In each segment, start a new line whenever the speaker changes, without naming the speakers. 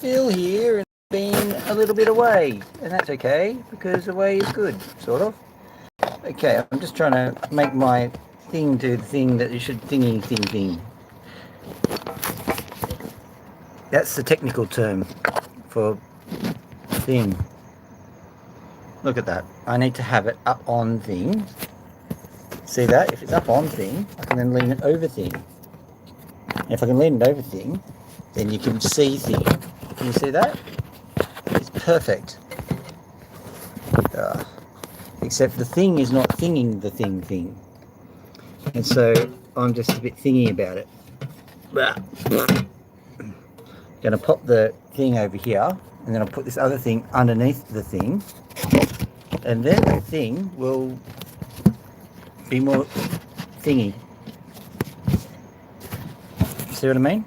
Phil here and been a little bit away, and that's okay because away is good, sort of. Okay, I'm just trying to make my thing do the thing that it should thing. That's the technical term for thing. Look at that. I need to have it up on thing. See that? If it's up on thing, I can then lean it over thing. And if I can lean it over thing, then you can see thing. Can you see that? It's perfect. Except the thing is not thinging the thing. And so I'm just a bit thingy about it. Going to pop the thing over here, and then I'll put this other thing underneath the thing, and then the thing will be more thingy. See what I mean?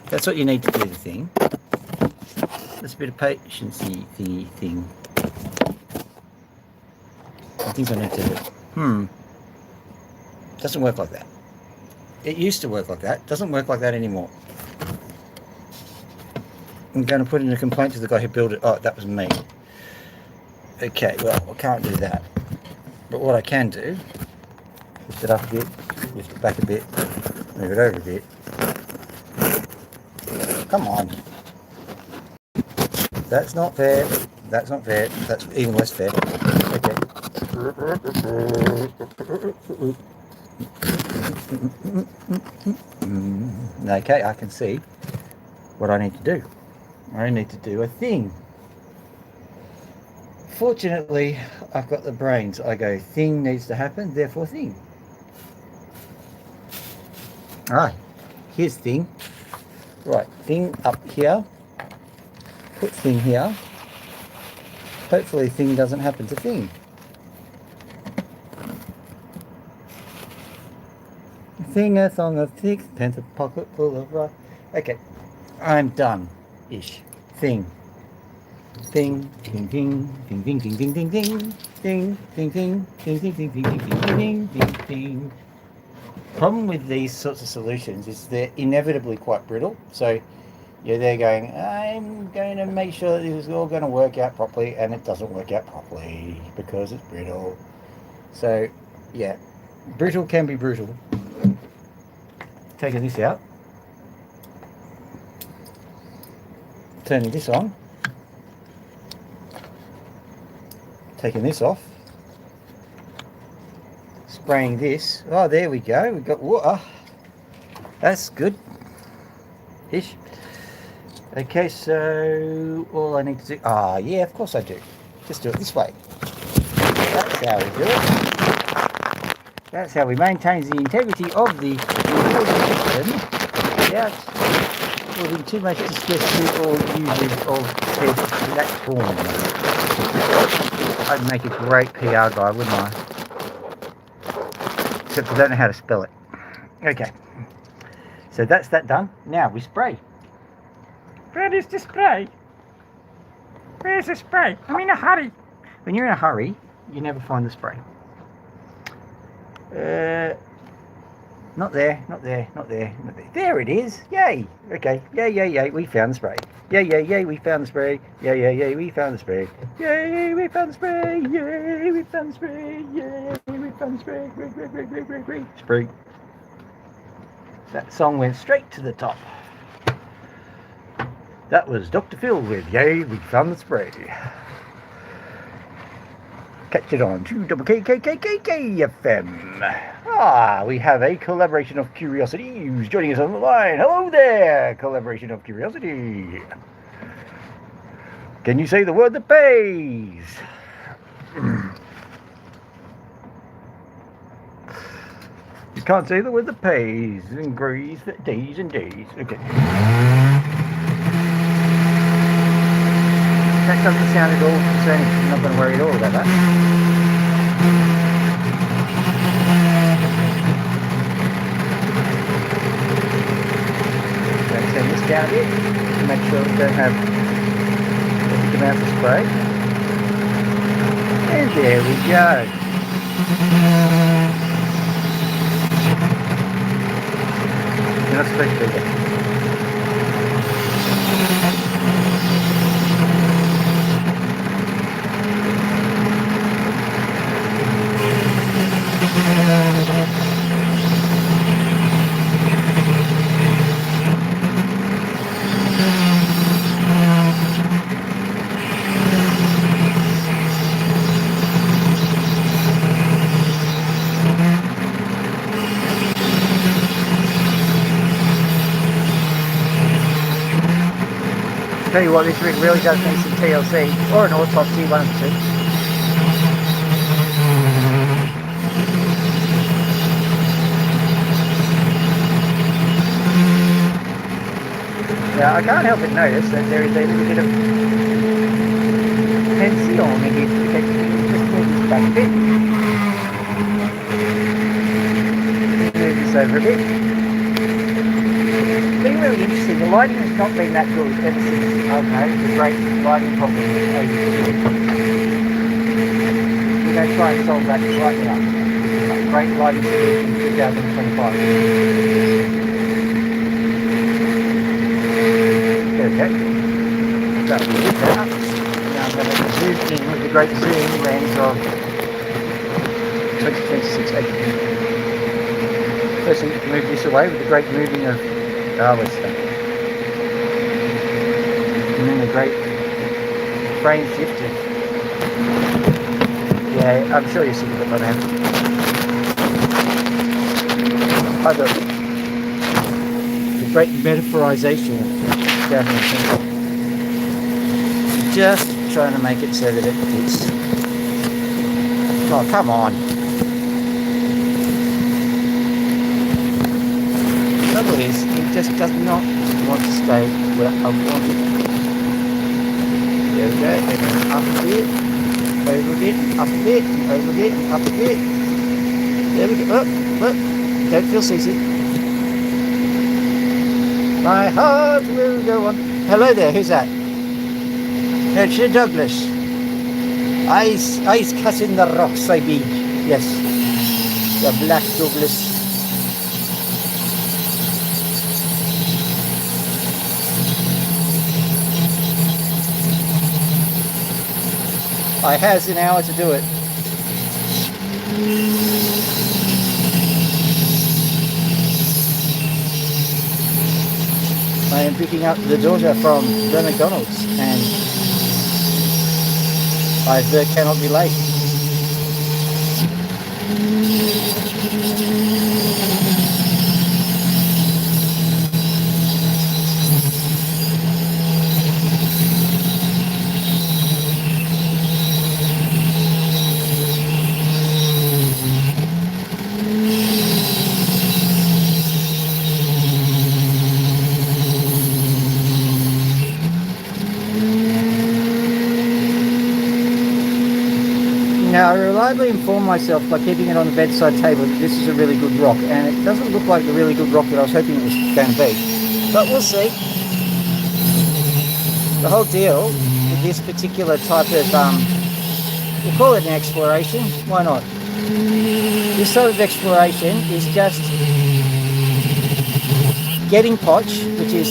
That's what you need to do the thing. Just a bit of patience-y thingy thing. I think I need to... Doesn't work like that. It used to work like that. Doesn't work like that anymore. I'm going to put in a complaint to the guy who built it. Oh, that was me. Okay, well, I can't do that. But what I can do, lift it up a bit, lift it back a bit, move it over a bit. Come on. That's not fair. That's not fair. That's even less fair. Okay. Okay, I can see what I need to do. I need to do a thing. Fortunately, I've got the brains. I go, thing needs to happen, therefore thing. Alright, here's thing. Right, thing up here. Put thing here. Hopefully thing doesn't happen to thing. Thing a song of sixpence, a pocket full of rice. Okay, I'm done-ish. Thing. Ding, ding, ding, ding, ding, ding, ding, ding, ding, ding, ding, ding, ding, ding, ding, ding, ding, ding, ding. Problem with these sorts of solutions is they're inevitably quite brittle. So you're there going, I'm going to make sure that this is all going to work out properly, and it doesn't work out properly because it's brittle. So yeah, brittle can be brutal. Taking this out, turning this on, taking this off, spraying this. Oh, there we go. We've got water. That's good. Ish. Okay, so all I need to do... Ah, yeah, of course I do. Just do it this way. That's how we do it. That's how we maintain the integrity of the system without causing too much distress to all users of said platform. I'd make a great PR guy, wouldn't I? Except I don't know how to spell it. Okay. So that's that done. Now we spray. Where is the spray? Where's the spray? I'm in a hurry. When you're in a hurry, you never find the spray. Not there, not there, not there, not there. There it is. Yay. Okay. Yay. We found the spray. Yay. We found the spray. Yay. We found the spray. Yay. We found the spray. Yay. We found the spray. Yay. We found the spray. Great. Spray. That song went straight to the top. That was Dr. Phil with Yay, We Found the Spray. Catch it on 2KKKKK FM. We have a collaboration of curiosity who's joining us on the line. Hello there, collaboration of curiosity. Can you say the word that pays? You can't say the word that pays and agrees for days and days. Okay. That doesn't sound at all concerning. I'm not going to worry at all about that. Going to turn this down a bit to make sure we don't have big amounts of spray. And there we go. You're not supposed to do that. Tell you what, this rig really does need some TLC or an autopsy, one of the two. Now, I can't help but notice that there is a little bit of tension on me here. Okay, just move this back a bit. Move this over a bit. It's been really interesting. The lighting has not been that good ever since I've had the great lighting problem with AU. We're going to try and solve that right now. Great lighting solution 2025. There we go. That will be better. Now I'm going to zoom in with the great zoom lens of 2026 8. First we move this away with the great moving of what's that? And then the great frame shifting. Yeah, I'm sure you're sick of it by now. Other the great metaphorization of 2010. Just trying to make it so that it fits. Oh, come on. The trouble is, it just does not want to stay where I want it. There we go, and then up a bit, over a bit, up a bit, over a bit, up a bit. There we go. Look, don't feel seasick. My heart will go on. Hello there, who's that? It's Douglas. Ice cutting the rocks, I be. Yes. The Black Douglas. I has an hour to do it. I am picking up the daughter from the McDonald's and I cannot be late. Now, I reliably informed myself by keeping it on the bedside table that this is a really good rock, and it doesn't look like the really good rock that I was hoping it was going to be. But we'll see. The whole deal with this particular type of, we'll call it an exploration, why not? This sort of exploration is just getting potch, which is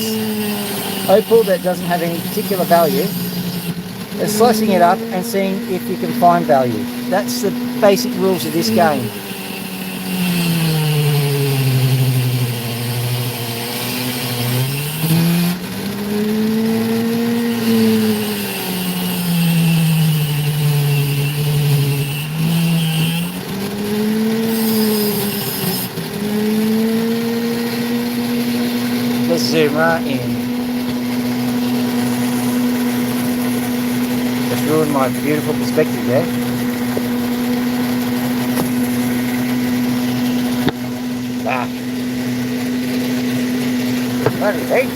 opal that doesn't have any particular value, and slicing it up and seeing if you can find value. That's the basic rules of this game. Let's zoom right in. Ruin my beautiful perspective there. Bloody heck.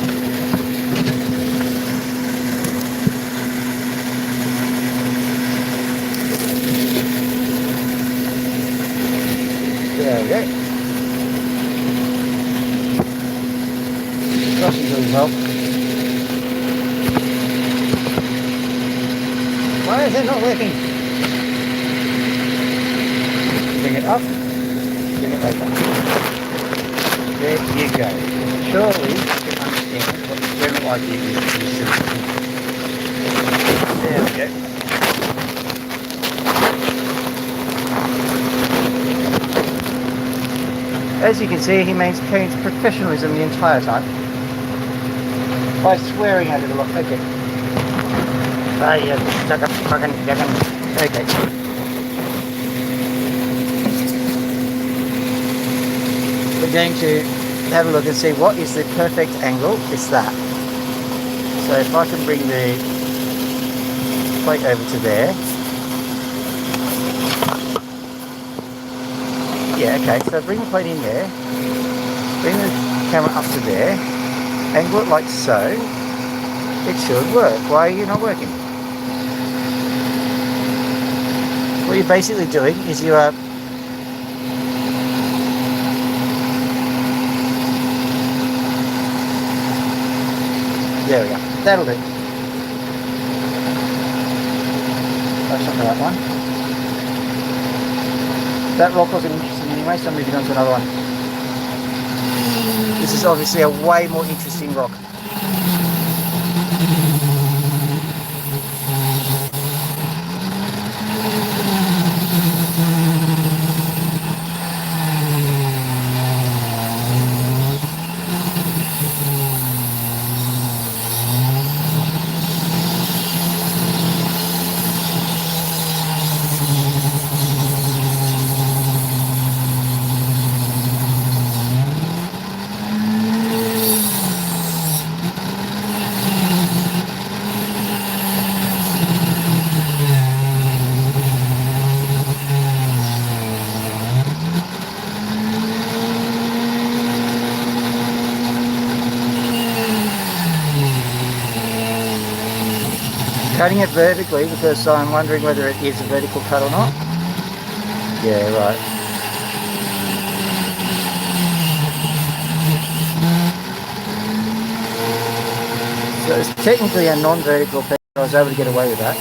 There we go. Crossing really well. Why is it not working? Bring it up. Bring it back up. There you go. Surely you can understand Experiment like you do. There we go. As you can see, he maintains professionalism the entire time by swearing at it a lot. Okay. Okay. We're going to have a look and see what is the perfect angle. It's that. So if I can bring the plate over to there. Yeah, okay, so bring the plate in there, bring the camera up to there, angle it like so. It should work. Why are you not working? What you're basically doing is you are there we go. That'll do. That's not that one. That rock wasn't interesting anyway, so I'm moving on to another one. This is obviously a way more interesting rock. Cutting it vertically because I'm wondering whether it is a vertical cut or not. Yeah, right. So it's technically a non-vertical piece, but I was able to get away with that.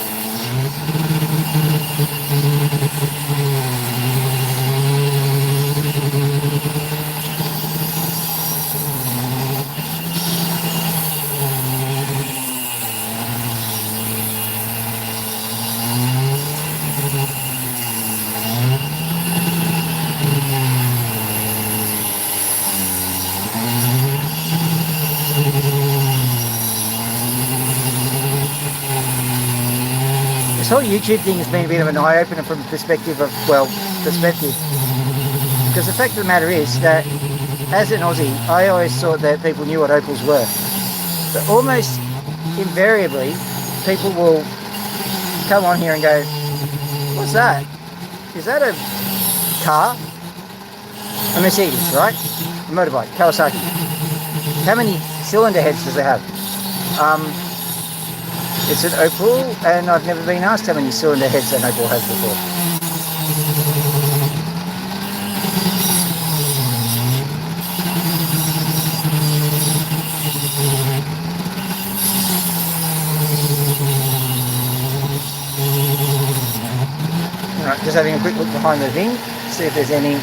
This whole YouTube thing has been a bit of an eye-opener from the perspective of, perspective. Because the fact of the matter is that, as an Aussie, I always thought that people knew what opals were. But almost invariably, people will come on here and go, what's that? Is that a car? A Mercedes, right? A motorbike, Kawasaki. How many cylinder heads does it have? It's an Opal, and I've never been asked how many cylinder heads an Opal has before. Alright, just having a quick look behind the thing, see if there's any.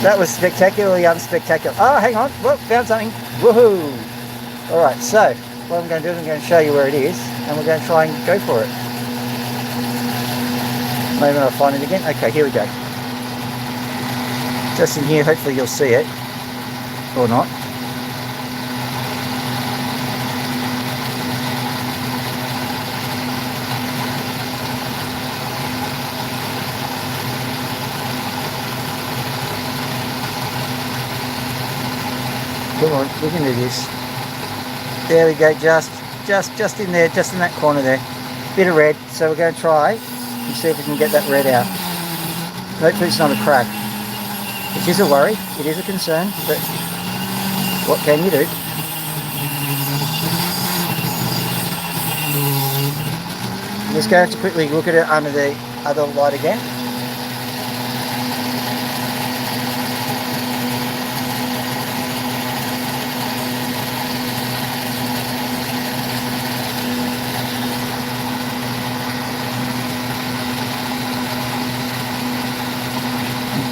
That was spectacularly unspectacular. Oh, hang on, well, found something. Woohoo! Alright, so what I'm going to do is I'm going to show you where it is, and we're going to try and go for it. Maybe I'll find it again. Okay, here we go. Just in here, hopefully you'll see it, or not. Come on, we can do this. There we go, just in there, just in that corner there. Bit of red, so we're going to try and see if we can get that red out. Hopefully it's not a crack. It is a worry, it is a concern, but what can you do? I'm just going to quickly look at it under the other light again.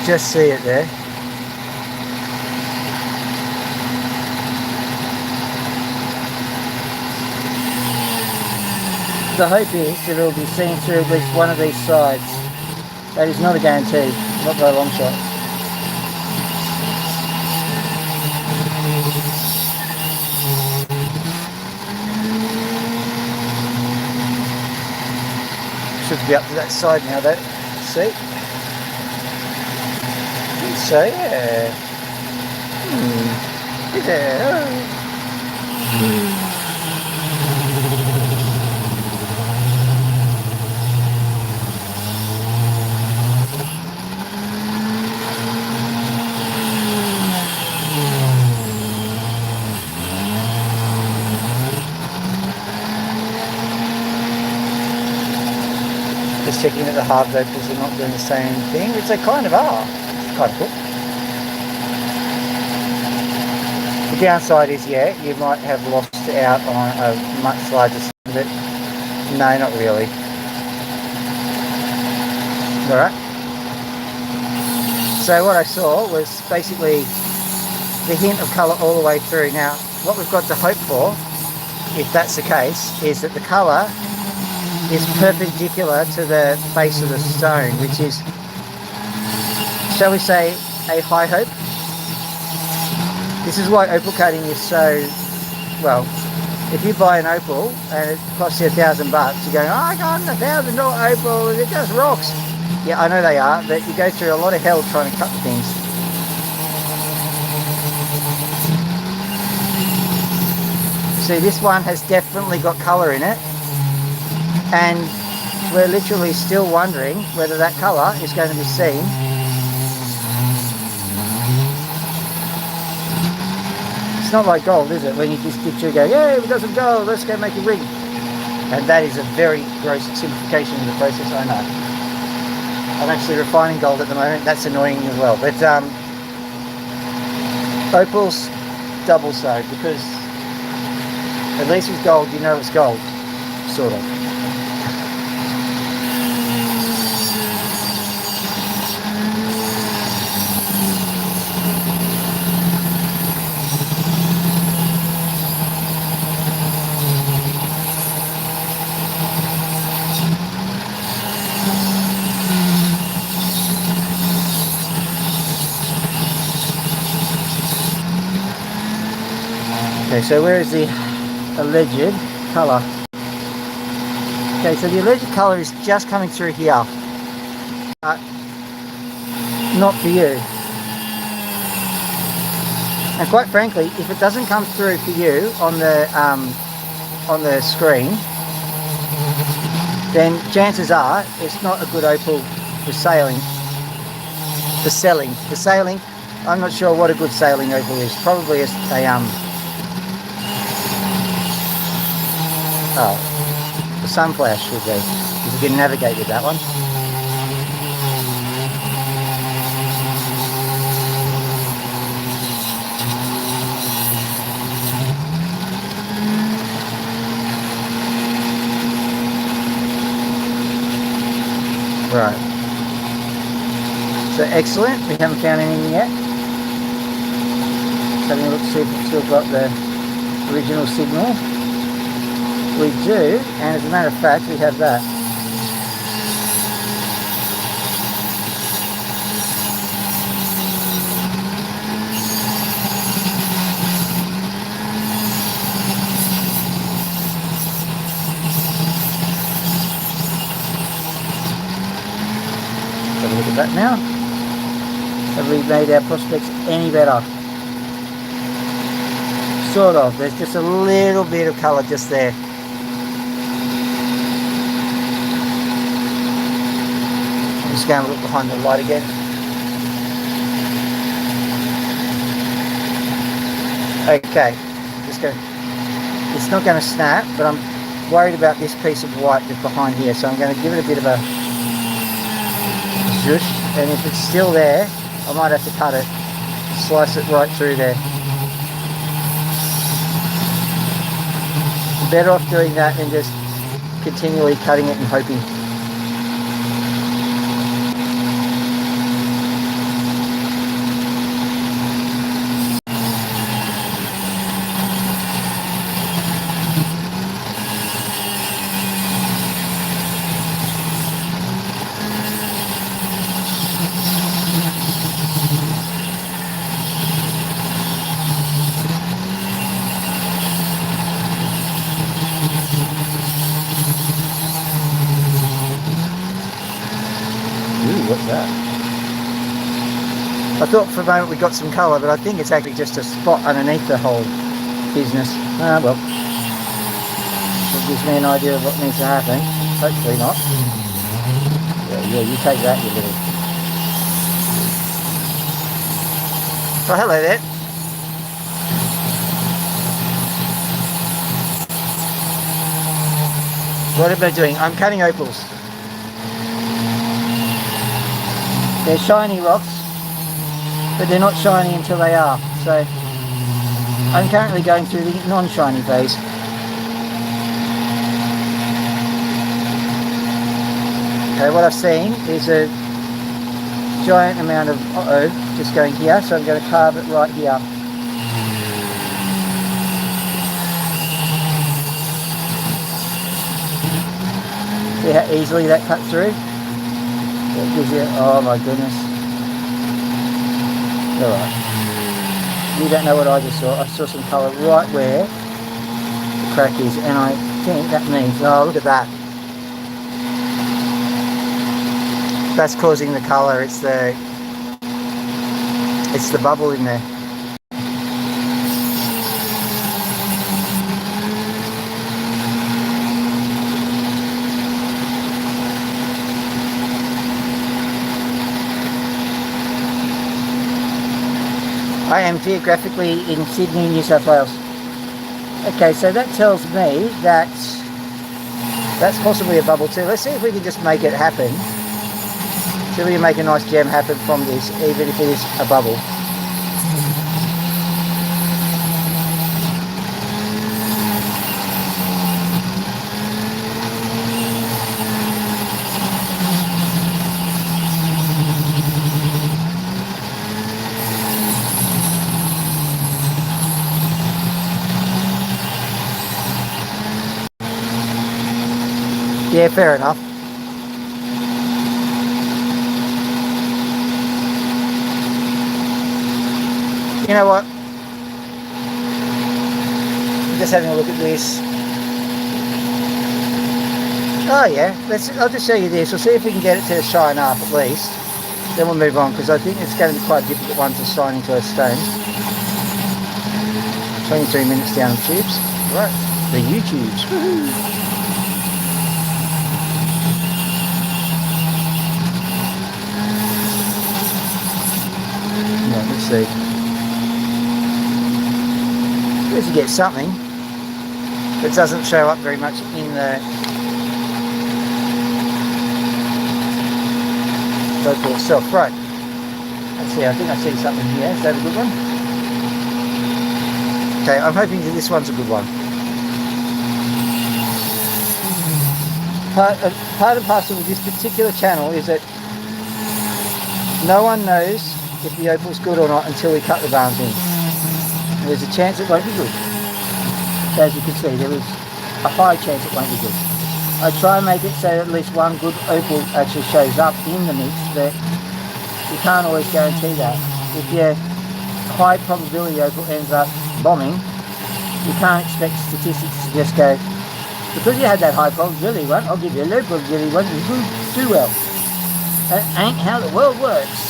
Just see it there. The hope is that it will be seen through at least one of these sides. That is not a guarantee, not by a long shot. Should be up to that side now though. See? So yeah. Yeah. Just checking that the hard vocals are not doing the same thing, which they kind of are. It's kind of cool. The downside is, yeah, you might have lost out on a much larger sound, but no, not really. Alright. So what I saw was basically the hint of colour all the way through. Now, what we've got to hope for, if that's the case, is that the colour is perpendicular to the base of the stone, which is, shall we say, a high hope. This is why opal cutting is so, well, if you buy an opal and it costs you $1,000, you're going, oh, I got $1,000 opal, it just rocks. Yeah, I know they are, but you go through a lot of hell trying to cut things. See, this one has definitely got colour in it, and we're literally still wondering whether that colour is going to be seen. It's not like gold, is it? When you just dig through, go, yeah, we got some gold, let's go make a ring. And that is a very gross simplification of the process, I know. I'm actually refining gold at the moment, that's annoying as well. But opal's double so, because at least with gold, you know it's gold, sort of. Okay, so where is the alleged colour? Okay, so the alleged colour is just coming through here, but not for you. And quite frankly, if it doesn't come through for you on the screen, then chances are it's not a good opal for sailing. For selling. For sailing, I'm not sure what a good sailing opal is. Probably a the sunflash should be, if you can navigate with that one. Right. So excellent, we haven't found anything yet. Just having a look to see if we've still got the original signal. We do, and as a matter of fact, we have that. Have a look at that now. Have we made our prospects any better? Sort of. There's just a little bit of colour just there. I'm just going to look behind the light again. Okay, just going. It's not going to snap, but I'm worried about this piece of white just behind here, so I'm going to give it a bit of a zhoosh, and if it's still there, I might have to cut it, slice it right through there. Better off doing that than just continually cutting it and hoping. that? I thought for a moment we got some colour, but I think it's actually just a spot underneath the whole business. Ah, well. It gives me an idea of what needs to happen. Hopefully not. Yeah, you take that, you little... Oh, hello there. What am I doing? I'm cutting opals. They're shiny rocks, but they're not shiny until they are. So I'm currently going through the non-shiny phase. Okay, what I've seen is a giant amount of just going here, so I'm going to carve it right here. See how easily that cuts through? It gives you, oh my goodness. Alright. You don't know what I just saw. I saw some colour right where the crack is, and I think that means, oh look at that. That's causing the colour, it's the bubble in there. I am geographically in Sydney, New South Wales. Okay, so that tells me that that's possibly a bubble too. Let's see if we can just make it happen. See if we can make a nice gem happen from this, even if it is a bubble. Yeah, fair enough. You know what? Just having a look at this. Oh yeah, I'll just show you this. We'll see if we can get it to shine up at least. Then we'll move on, because I think it's going to be quite a difficult one to shine into a stone. 23 minutes down the tubes. Right, the YouTubes. Woohoo! Yeah, let's see. If you get something, it doesn't show up very much in the local itself. Right, let's see, I think I see something here. Is that a good one? Okay, I'm hoping that this one's a good one. Part and parcel of this particular channel is that no one knows if the opal's good or not until we cut the barns in. There's a chance it won't be good. As you can see, there is a high chance it won't be good. I try and make it so at least one good opal actually shows up in the mix, but you can't always guarantee that. If your high probability opal ends up bombing, you can't expect statistics to just go, because you had that high probability one, I'll give you a low probability one, you do well. That ain't how the world works.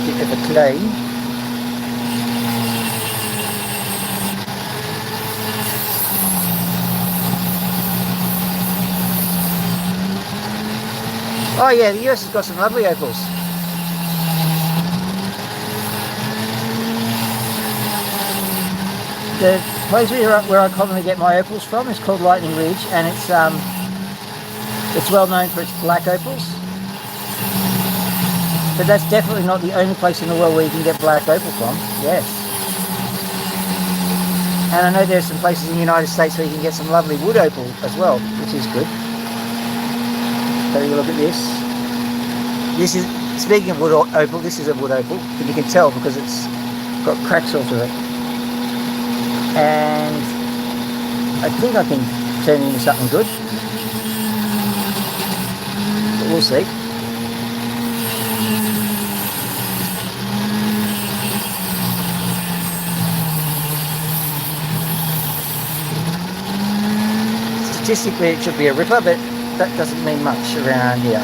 Bit of a clay. Oh yeah, the US has got some lovely opals. The place where I commonly get my opals from is called Lightning Ridge, and it's well known for its black opals. But that's definitely not the only place in the world where you can get black opal from. Yes. And I know there's some places in the United States where you can get some lovely wood opal as well, which is good. Take a look at this. This is, speaking of wood opal, this is a wood opal, but you can tell because it's got cracks all through it. And I think I can turn it into something good. But we'll see. Statistically it should be a ripper, but that doesn't mean much around here.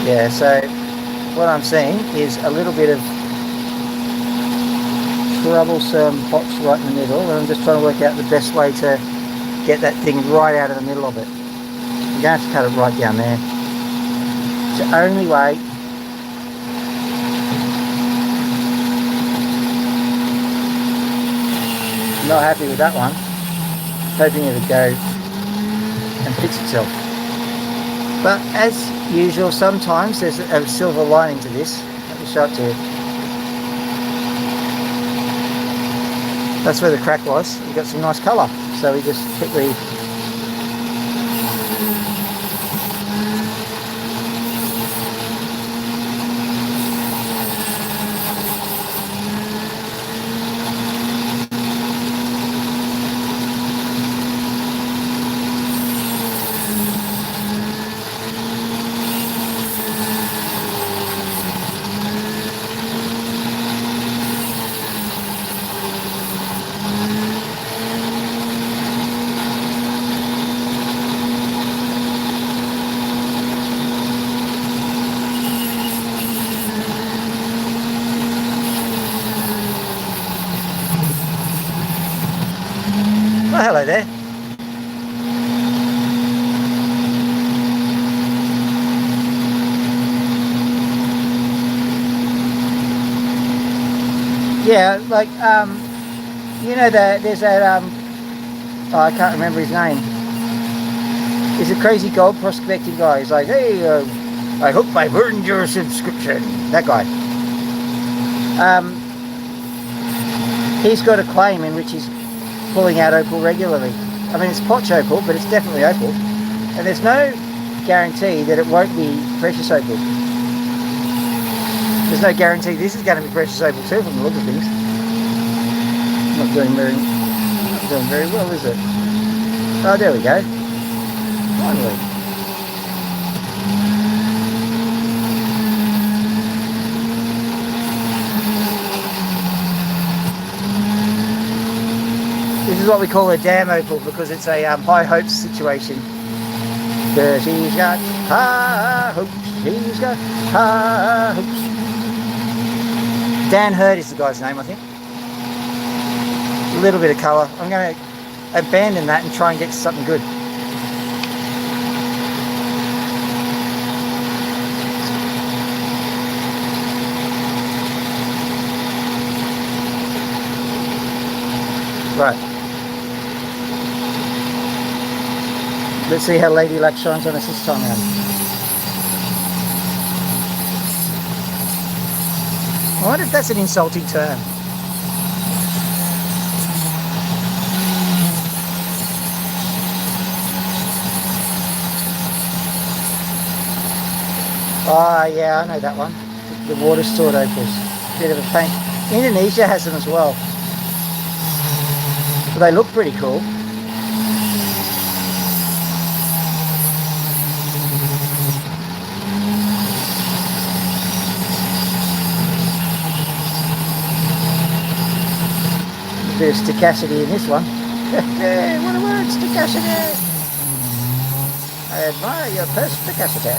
Yeah, so what I'm seeing is a little bit of troublesome pots right in the middle, and I'm just trying to work out the best way to get that thing right out of the middle of it. I'm going to have to cut it right down there. It's the only way. Not happy with that one. Hoping it would go and fix itself. But as usual, sometimes there's a silver lining to this. Let me show it to you. That's where the crack was. You got some nice colour. So we just quickly oh, hello there. Yeah, like, you know that there's that, oh, I can't remember his name. He's a crazy gold prospecting guy. He's like, hey, I hope I've earned your subscription. That guy. He's got a claim in which he's pulling out opal regularly. I mean, it's potch opal, but it's definitely opal. And there's no guarantee that it won't be precious opal. There's no guarantee this is going to be precious opal too, from the look of things. Not doing very well, is it? Oh, there we go. Finally. This is what we call a dam opal because it's a high hopes situation. Cause he's got high hopes, he's got high hopes. Dan Hurd is the guy's name, I think. A little bit of colour. I'm going to abandon that and try and get something good. Right. Let's see how Lady Luck shines on us this time around. I wonder if that's an insulting term. Oh yeah, I know that one. The water stored opals. Bit of a pain. Indonesia has them as well. But they look pretty cool. A bit of stochasticity in this one. What a word, stochasticity! I admire your perspicacity.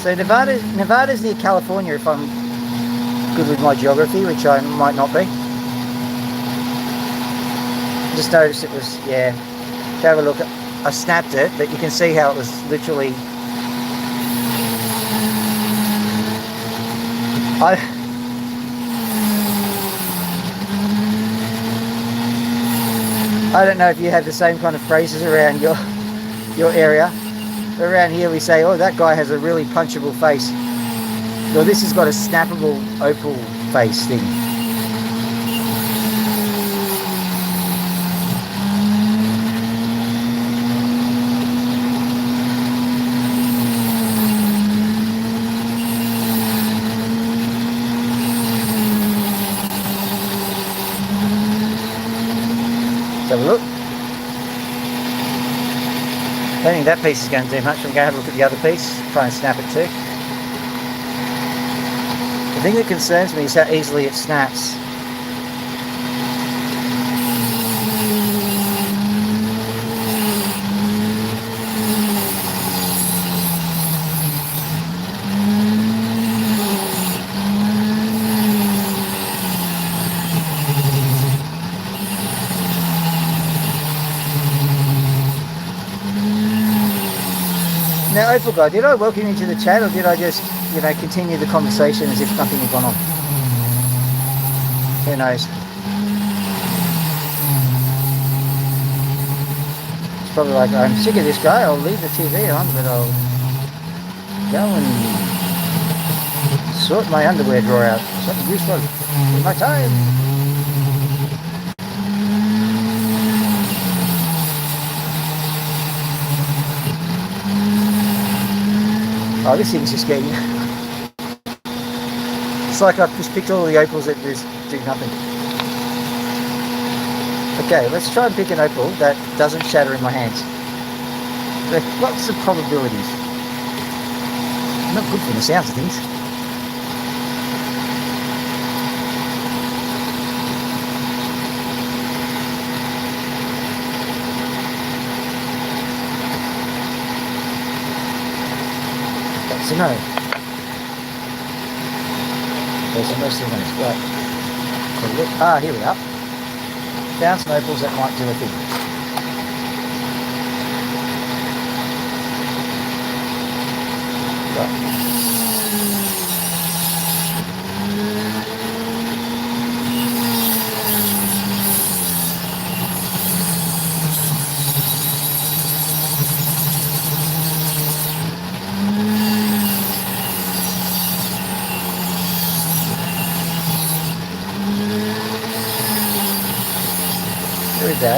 So Nevada's near California if I'm good with my geography, which I might not be. Just noticed it was, yeah, have a look. I snapped it, but you can see how it was literally, I don't know if you have the same kind of phrases around your area. But around here we say, oh, that guy has a really punchable face. Well, this has got a snappable opal face thing. don't think that piece is going to do much. I'm going to have a look at the other piece, try and snap it too. The thing that concerns me is how easily it snaps. Now, Opal guy, did I welcome you to the chat, or did I just, continue the conversation as if nothing had gone on? Who knows? It's probably like, I'm sick of this guy, I'll leave the TV on, but I'll go and sort my underwear drawer out. Something useful in my time. Oh, this thing's just getting... It's like I've just picked all the opals that just do nothing. Okay, let's try and pick an opal that doesn't shatter in my hands. There are lots of probabilities. Not good from the sounds of things. So no. There's the most of those. Right. So look. Ah, here we are. Found some opals that might do a thing. Right. There we go.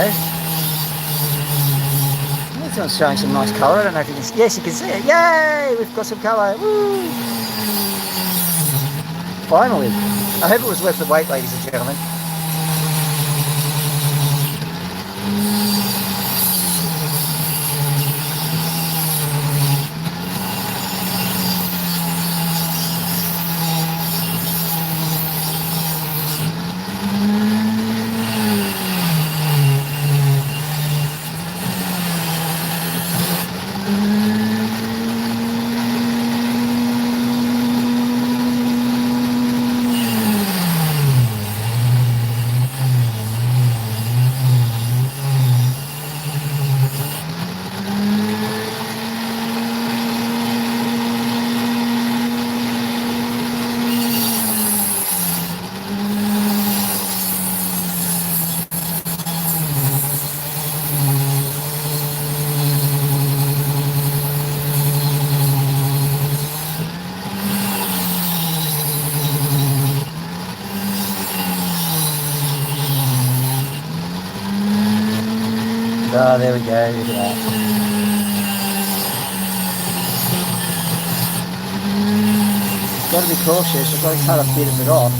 This one's showing some nice colour. I don't know if you can see. Yes, you can see it. Yay! We've got some colour. Woo! Finally. I hope it was worth the wait, ladies and gentlemen. Oh, there we go. Look at that. Got to be cautious. I've got to cut a bit of it off.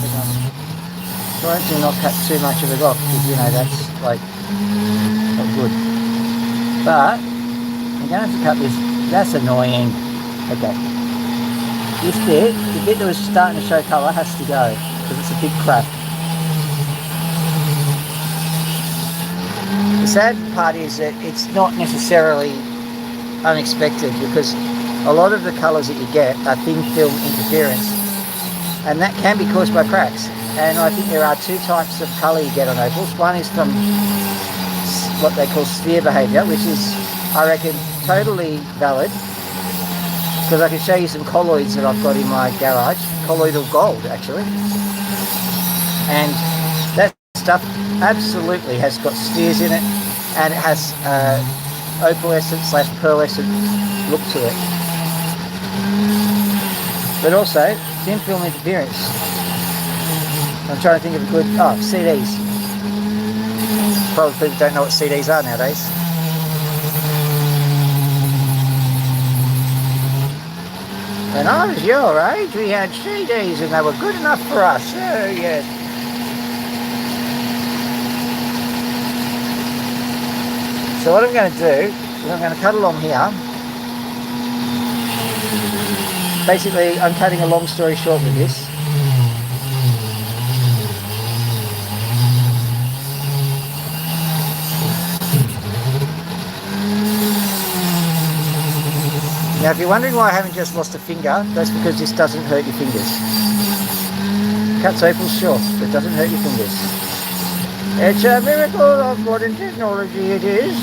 Trying to not cut too much of it off because that's like not good. But I'm going to have to cut this. That's annoying. Okay. This bit, the bit that was starting to show colour, has to go because it's a big crack. The sad part is that it's not necessarily unexpected because a lot of the colours that you get are thin film interference, and that can be caused by cracks. And I think there are two types of colour you get on opals. One is from what they call sphere behaviour, which is, I reckon, totally valid, because I can show you some colloids that I've got in my garage, colloidal gold actually, and that stuff absolutely has got spheres in it, and it has opalescent / pearlescent look to it, but also thin film interference. I'm trying to think of a good... Oh, CDs. Probably people don't know what CDs are nowadays. When I was your age, we had CDs and they were good enough for us. Oh, yes. So what I'm going to do I'm going to cut along here. Basically, I'm cutting a long story short with this. Now, if you're wondering why I haven't just lost a finger, that's because this doesn't hurt your fingers. Cuts opals short, but doesn't hurt your fingers. It's a miracle of modern technology, it is.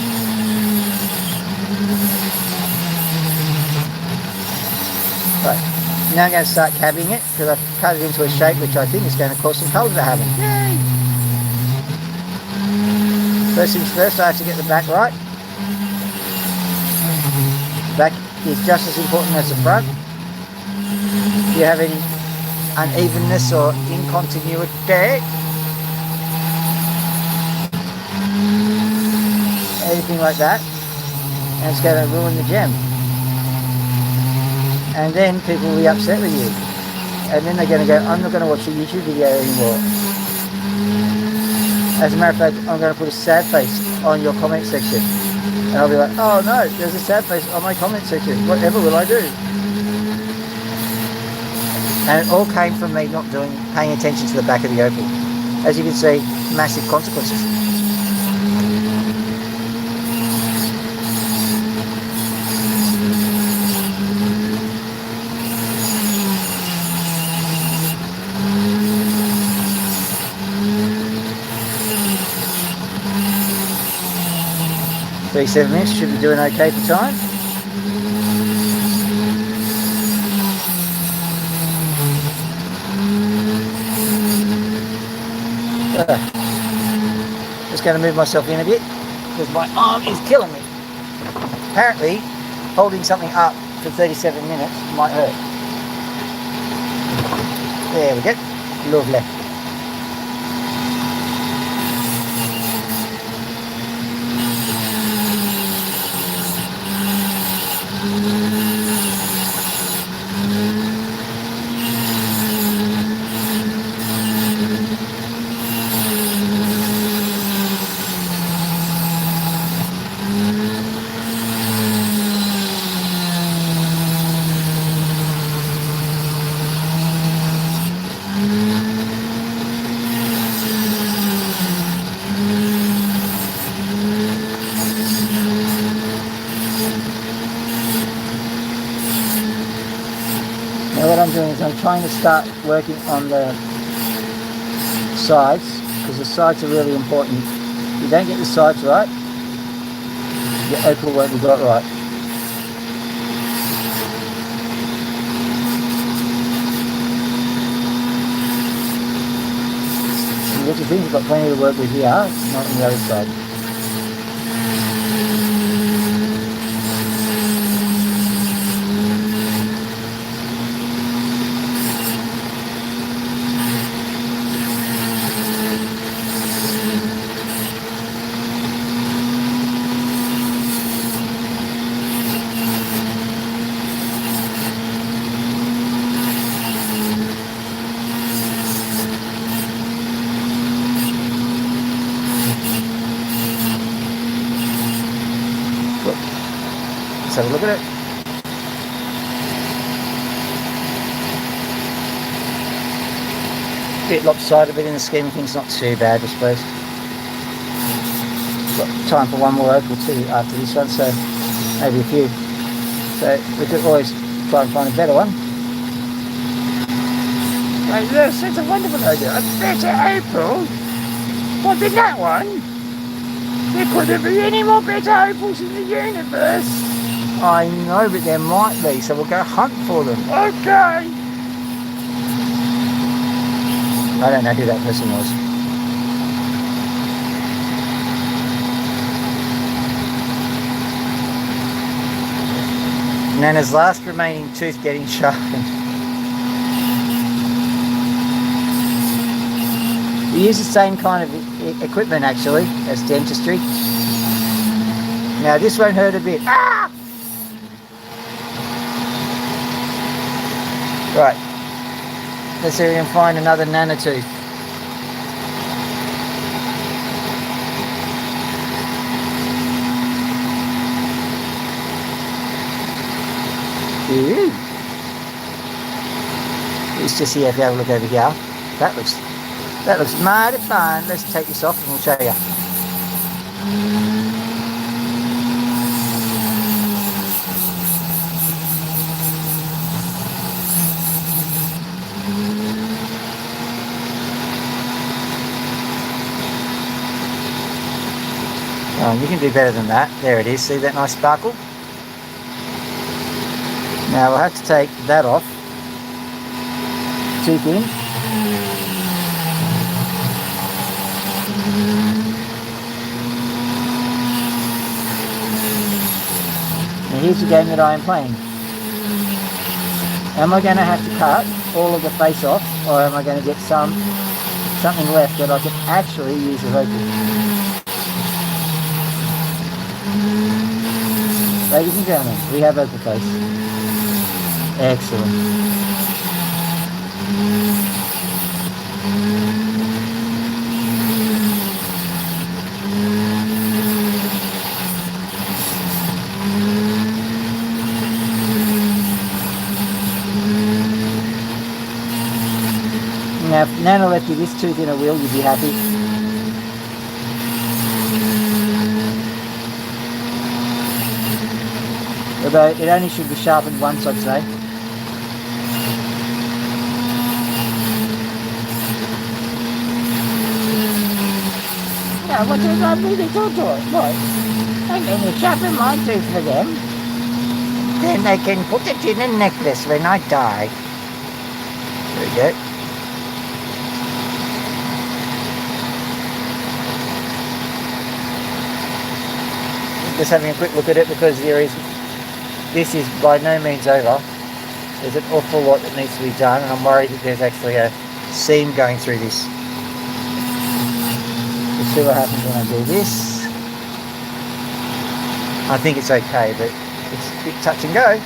Right, now I'm going to start cabbing it, because I've cut it into a shape which I think is going to cause some colour to happen. Yay! First things first, I have to get the back right. The back is just as important as the front. If you have any unevenness or incontinuity, anything like that, and it's going to ruin the gem. And then people will be upset with you. And then they're going to go, I'm not going to watch the YouTube video anymore. As a matter of fact, I'm going to put a sad face on your comment section. And I'll be like, oh no, there's a sad face on my comment section. Whatever will I do? And it all came from me not paying attention to the back of the opal. As you can see, massive consequences. Seven minutes, should be doing okay for time. Just going to move myself in a bit because my arm is killing me. Apparently, holding something up for 37 minutes might hurt. There we go. Lovely. Now what I'm doing is I'm trying to start working on the sides, because the sides are really important. If you don't get the sides right, your opal won't be got right. So what you think, you've got plenty to work with here, not on the other side. Let's have a look at it. Bit lopsided, but in the scheme of things not too bad, I suppose. Got time for one more opal too after this one, so maybe a few. So we could always try and find a better one. Hey, yes, it's a wonderful idea. A better opal? What, in that one? There couldn't be any more better opals in the universe. I know, but there might be, so we'll go hunt for them. Okay. I don't know who that person was. Nana's last remaining tooth getting sharpened. We use the same kind of equipment actually as dentistry. Now this won't hurt a bit. Ah! Right, let's see if we can find another nana tooth. Let's just see if you have a look over here. That looks mighty fine. Let's take this off and we'll show you. Oh, you can do better than that. There it is. See that nice sparkle? Now we'll have to take that off. Tooth in. Now here's the game that I am playing. Am I going to have to cut all of the face off, or am I going to get something left that I can actually use as opal? Ladies and gentlemen, we have opal face. Excellent. Now, if Nana left you this tooth in a wheel, you'd be happy. Although it only should be sharpened once, I'd say. Yeah, what is that really good to us? What? I'm going to sharpen my tooth for them. Then they can put it in a necklace when I die. There we go. Just having a quick look at it because this is by no means over. There's an awful lot that needs to be done, and I'm worried that there's actually a seam going through this. We'll see what happens when I do this. I think it's okay, but it's a bit touch and go.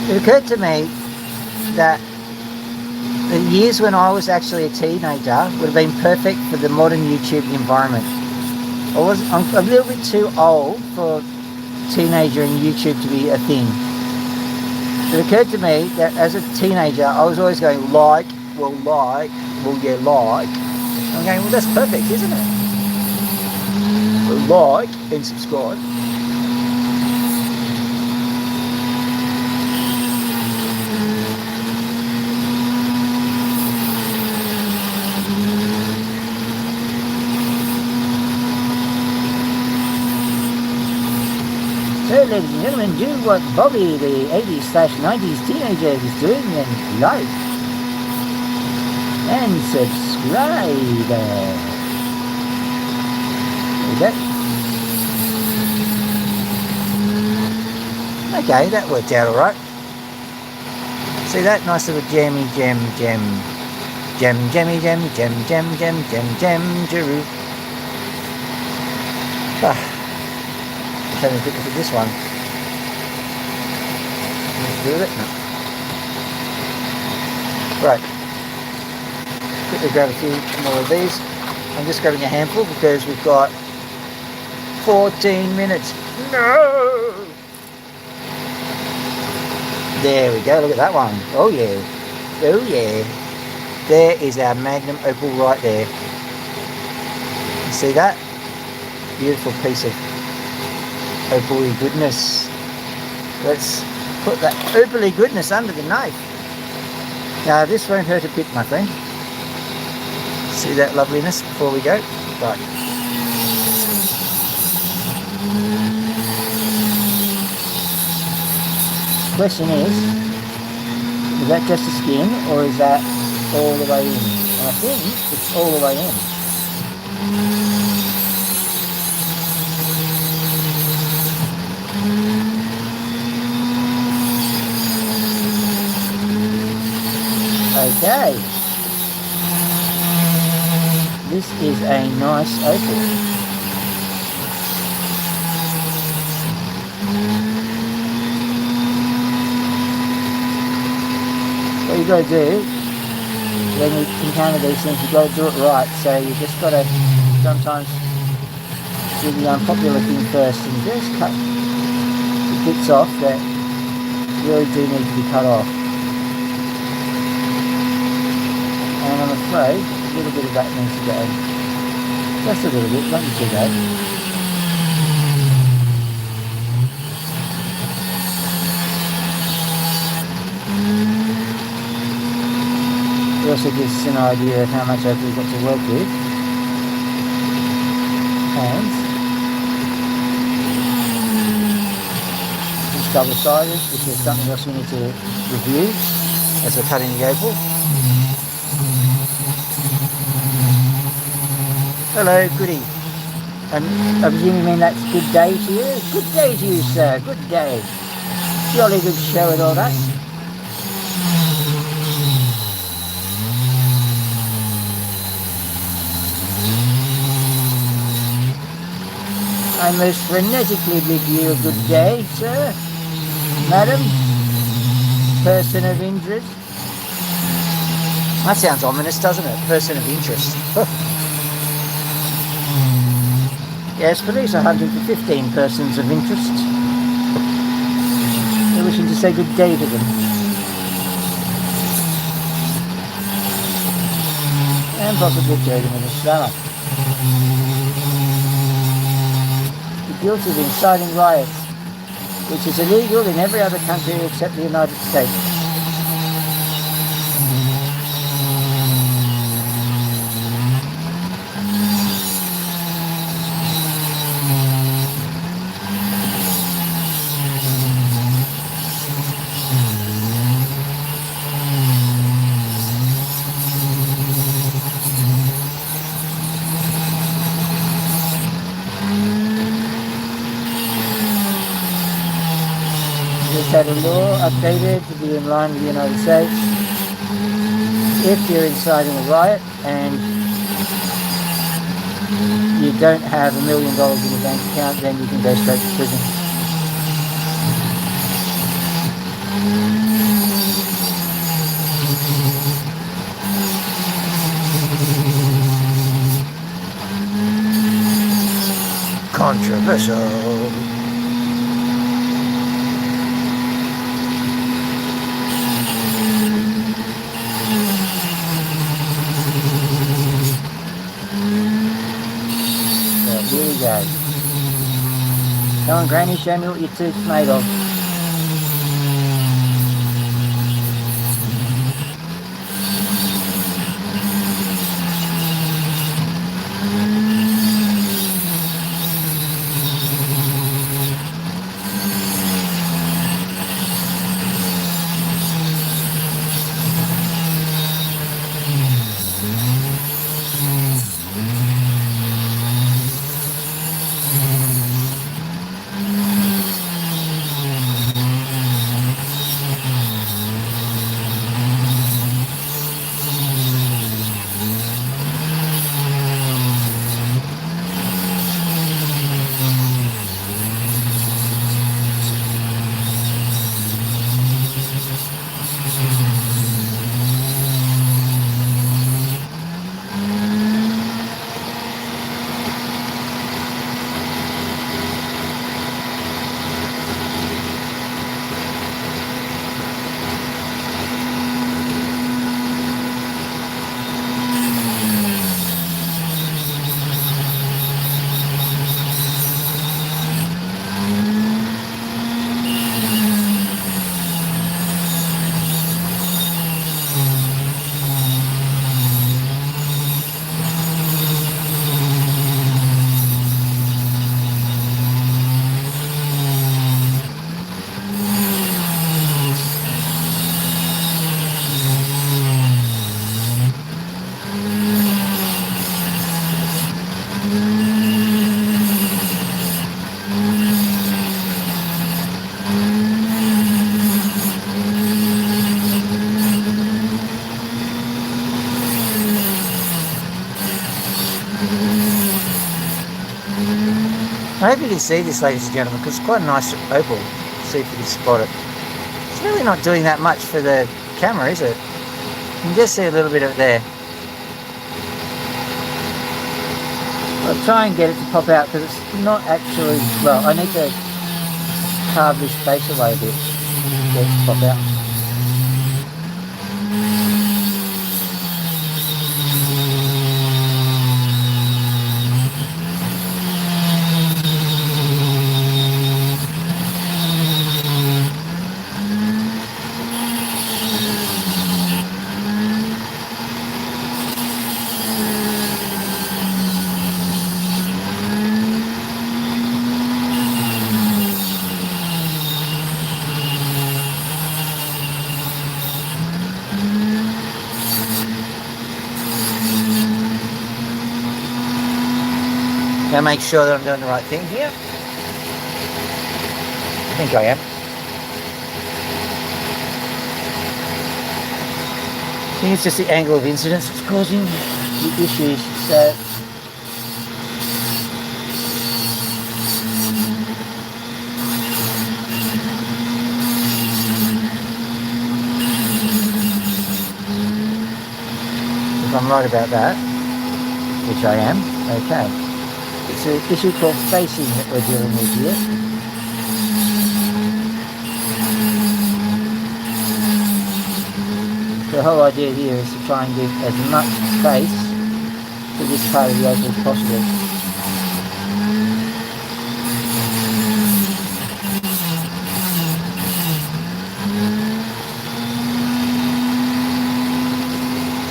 It occurred to me that the years when I was actually a teenager would have been perfect for the modern YouTube environment. I'm a little bit too old for teenager and YouTube to be a thing. It occurred to me that as a teenager I was always going like. I'm going, well, that's perfect, isn't it? Like and subscribe. So, ladies and gentlemen, do what Bobby, the 80s/90s teenager, is doing and like and subscribe. There we go. Okay, that worked out alright. See that? Nice little jammy jam. Having a quick look at this one. Let's do it. Right. Quickly grab a few more of these. I'm just grabbing a handful because we've got 14 minutes. No! There we go. Look at that one. Oh yeah. Oh yeah. There is our magnum opal right there. You see that? Beautiful piece of opal-y goodness. Let's put that opal-y goodness under the knife. Now this won't hurt a bit, my friend. See that loveliness before we go? Right. Question is that just the skin, or is that all the way in? And I think it's all the way in. Okay. This is a nice opal. What you got to do when you encounter these things, you've got to do it right. So you just got to sometimes do the unpopular thing first and just cut the bits off that really do need to be cut off. And I'm afraid a little bit of that needs to go. Just a little bit, not too bad. It also gives us an idea of how much opal we've got to work with. And it's double-sided, which is something else we need to review as we're cutting the opal. Hello, goody. And I presume you mean that's good day to you? Good day to you, sir. Good day. Jolly good show and all that. I most frenetically bid you a good day, sir. Madam, person of interest. That sounds ominous, doesn't it? Person of interest. Yes, police are hunting for 15 persons of interest. They're wishing to say good day to them. And possibly joining in the summer. Guilty of inciting riots, which is illegal in every other country except the United States. Had a law updated to be in line with the United States. If you're inciting a riot and you don't have $1 million in your bank account, then you can go straight to prison. Controversial. Here we go. Come on, Granny, show me what your tooth's made of. I hope you can see this, ladies and gentlemen, because it's quite a nice opal. See if you can spot it. It's really not doing that much for the camera, is it? You can just see a little bit of it there. I'll try and get it to pop out because it's not actually, well, I need to carve this face away a bit to get it to pop out. Now make sure that I'm doing the right thing here. I think I am. I think it's just the angle of incidence that's causing the issues. So if I'm right about that, which I am, okay. It's an issue called facing that we're dealing with here. The whole idea here is to try and give as much face to this part of the opal as possible.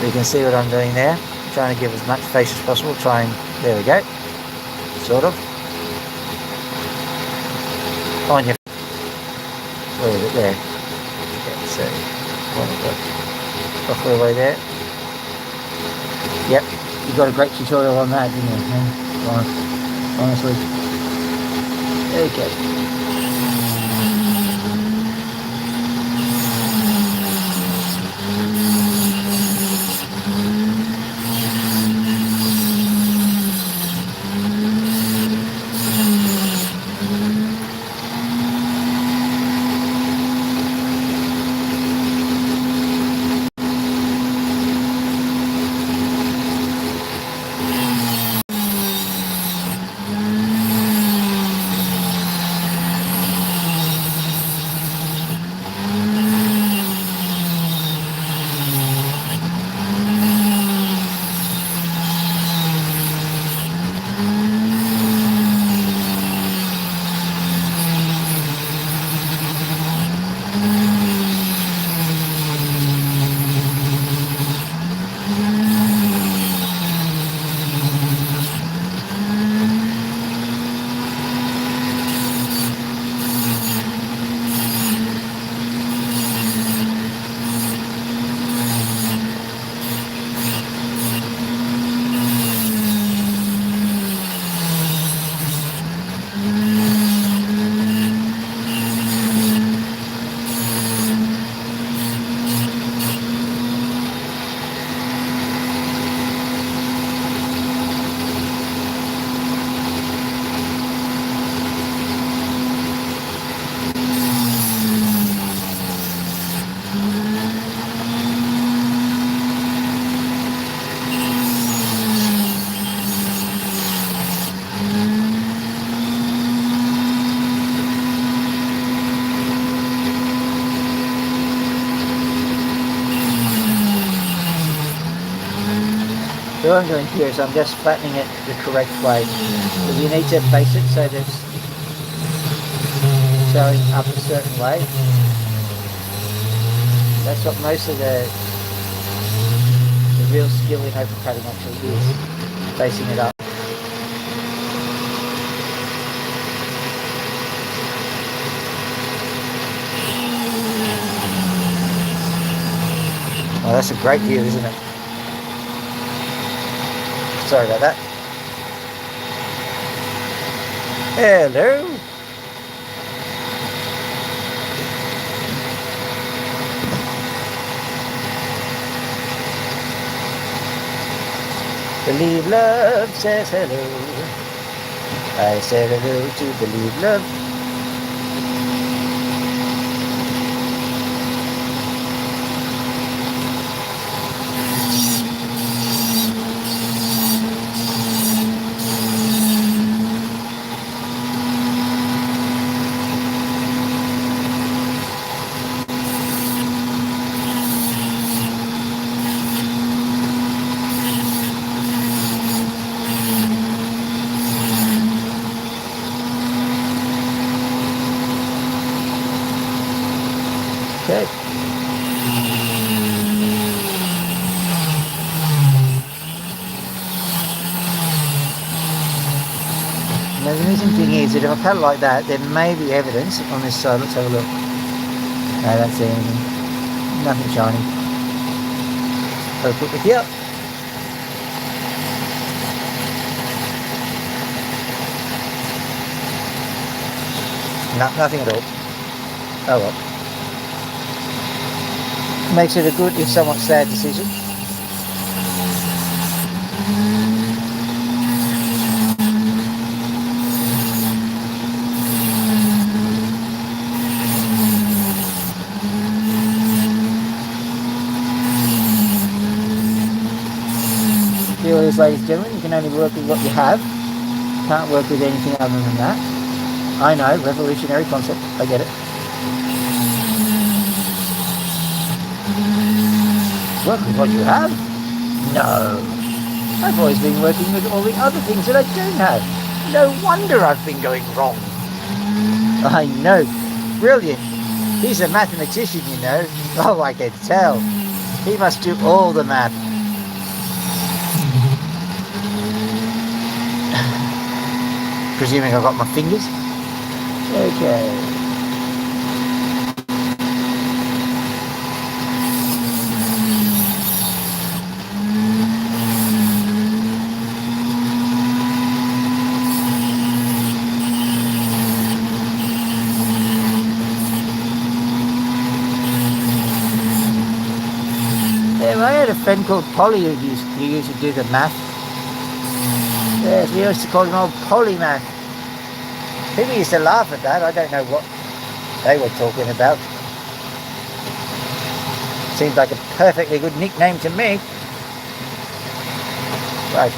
So you can see what I'm doing there. I'm trying to give as much face as possible. There we go. Sort of. On your, where is it there? Okay, so roughly away there. Yep, you got a great tutorial on that, didn't you? Honestly. Okay. So what I'm doing here is I'm just flattening it the correct way. Because you need to face it so that it's showing up a certain way. That's what most of the real skill in open cutting actually is, facing it up. Oh, that's a great view, isn't it? Sorry about that. Hello. Believe love says hello. I said hello to believe love. Okay. Now the amusing thing is that if I cut it like that, there may be evidence on this side. Let's have a look. No, I don't see anything. Nothing shiny. I'll put it here. No, nothing at all. Oh well. Makes it a good, if somewhat sad decision. Viewers, ladies and gentlemen, you can only work with what you have. Can't work with anything other than that. I know, revolutionary concept. I get it. Work with what you have? No. I've always been working with all the other things that I don't have. No wonder I've been going wrong. I know. Brilliant. He's a mathematician, you know. Oh, I can tell. He must do all the math. Presuming I've got my fingers. Okay. Yeah, I had a friend called Polly who used to do the math. Yes, we used to call him old polymath. People used to laugh at that. I don't know what they were talking about. Seems like a perfectly good nickname to me. Right.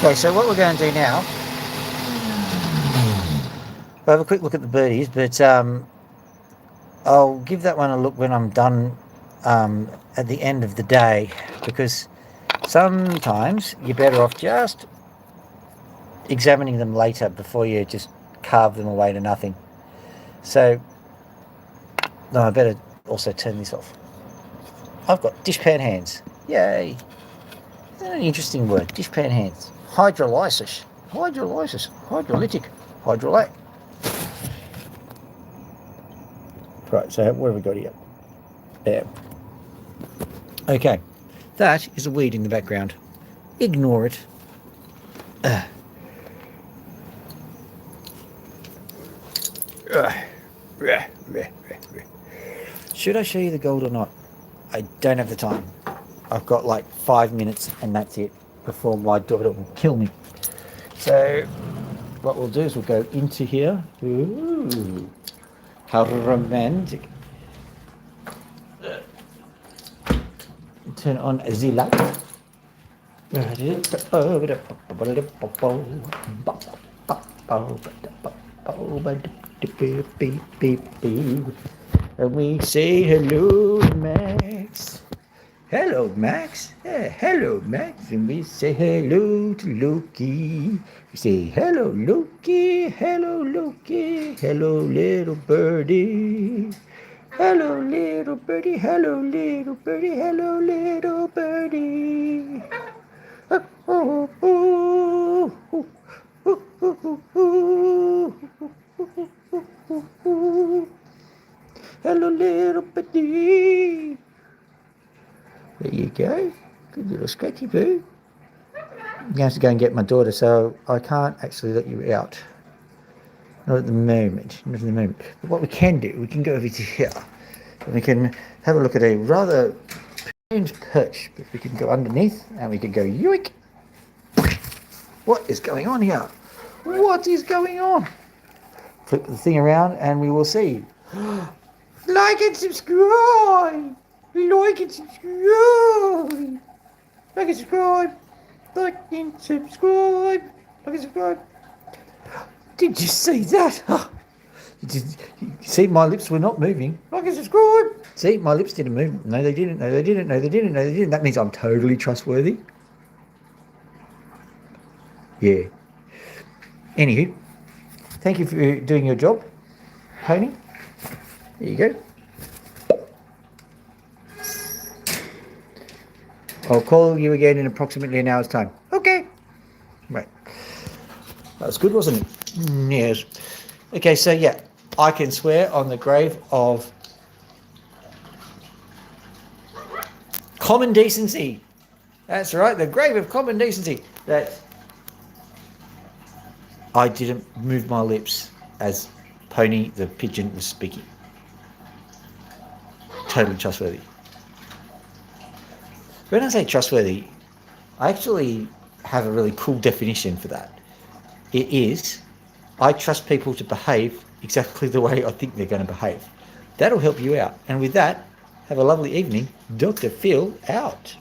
Okay, so what we're going to do now, we'll have a quick look at the birdies, but I'll give that one a look when I'm done at the end of the day, because sometimes you're better off just examining them later before you just carve them away to nothing. So, no, I better also turn this off. I've got dishpan hands. Yay! Isn't that an interesting word? Dishpan hands. Hydrolysis. Hydrolysis. Hydrolytic. Hydrolat. Right, so what have we got here? There. Okay. That is a weed in the background. Ignore it. Should I show you the gold or not? I don't have the time. I've got like 5 minutes and that's it before my daughter will kill me. So what we'll do is we'll go into here. Ooh, how romantic. Turn on the light. And we say hello to Max. Hello, Max. Yeah, hello, Max. And we say hello to Loki. We say hello, Loki. Hello, Loki. Hello, little birdie. Hello, little birdie. Hello, little birdie. Hello, little birdie. Oh, oh, oh, oh, oh, oh, oh, oh. Hello, little birdie. There you go. Good little scratchy poo. I'm going to have to go and get my daughter, so I can't actually let you out. Not at the moment. Not at the moment. But what we can do, we can go over to here. And we can have a look at a rather strange perch. But we can go underneath and we can go yoink. What is going on here? What is going on? Flip the thing around and we will see. Like and subscribe! Like and subscribe! Like and subscribe! Like and subscribe! Like and subscribe! Did you see that? Did you see my lips were not moving? Like and subscribe! See, my lips didn't move. No, they didn't. No, they didn't. No, they didn't. No, they didn't. That means I'm totally trustworthy. Yeah. Anywho, thank you for doing your job, Pony. There you go. I'll call you again in approximately an hour's time. Okay. Right. That was good, wasn't it? Yes. Okay, so yeah, I can swear on the grave of common decency. That's right, the grave of common decency. That I didn't move my lips as Pony the pigeon was speaking. Totally trustworthy. When I say trustworthy, I actually have a really cool definition for that. It is, I trust people to behave exactly the way I think they're going to behave. That'll help you out. And with that, have a lovely evening. Dr. Phil out.